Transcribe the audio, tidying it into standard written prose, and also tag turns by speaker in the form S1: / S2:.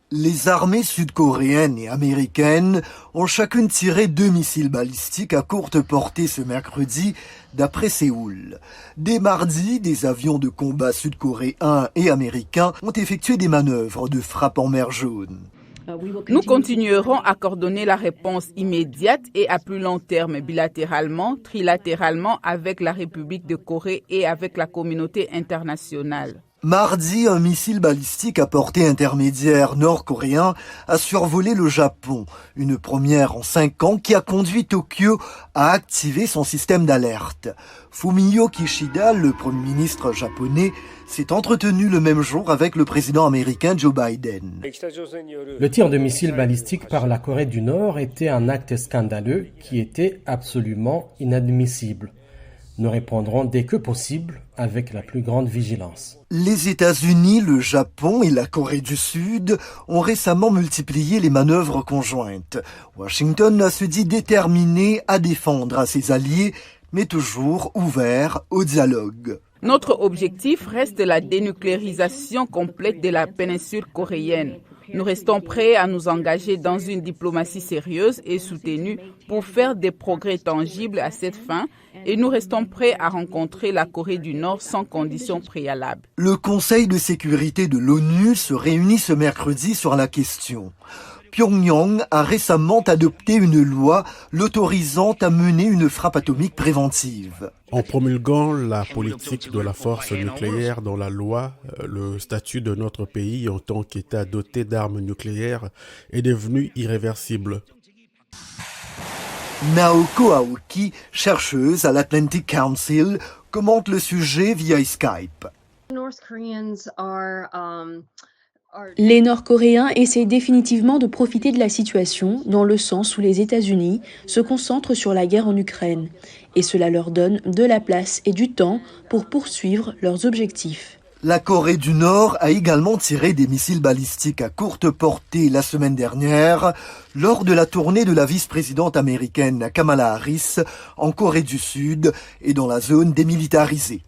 S1: Les armées sud-coréennes et américaines ont chacune tiré 2 missiles balistiques à courte portée ce mercredi, d'après Séoul. Dès mardi, des avions de combat sud-coréens et américains ont effectué des manœuvres de frappe en mer Jaune.
S2: Nous continuerons à coordonner la réponse immédiate et à plus long terme bilatéralement, trilatéralement avec la République de Corée et avec la communauté internationale.
S1: Mardi, un missile balistique à portée intermédiaire nord-coréen a survolé le Japon, une première en 5 ans qui a conduit Tokyo à activer son système d'alerte. Fumio Kishida, le Premier ministre japonais, s'est entretenu le même jour avec le président américain Joe Biden.
S3: Le tir de missiles balistiques par la Corée du Nord était un acte scandaleux qui était absolument inadmissible. Nous répondrons dès que possible avec la plus grande vigilance.
S1: Les États-Unis, le Japon et la Corée du Sud ont récemment multiplié les manœuvres conjointes. Washington se dit déterminé à défendre ses alliés, mais toujours ouvert au dialogue.
S2: Notre objectif reste la dénucléarisation complète de la péninsule coréenne. Nous restons prêts à nous engager dans une diplomatie sérieuse et soutenue pour faire des progrès tangibles à cette fin et nous restons prêts à rencontrer la Corée du Nord sans conditions préalables.
S1: Le Conseil de sécurité de l'ONU se réunit ce mercredi sur la question. Pyongyang a récemment adopté une loi l'autorisant à mener une frappe atomique préventive.
S4: En promulguant la politique de la force nucléaire dans la loi, le statut de notre pays en tant qu'État doté d'armes nucléaires est devenu irréversible.
S1: Naoko Aoki, chercheuse à l'Atlantic Council, commente le sujet via Skype.
S5: Les Nord-Coréens essaient définitivement de profiter de la situation dans le sens où les États-Unis se concentrent sur la guerre en Ukraine. Et cela leur donne de la place et du temps pour poursuivre leurs objectifs.
S1: La Corée du Nord a également tiré des missiles balistiques à courte portée la semaine dernière lors de la tournée de la vice-présidente américaine Kamala Harris en Corée du Sud et dans la zone démilitarisée.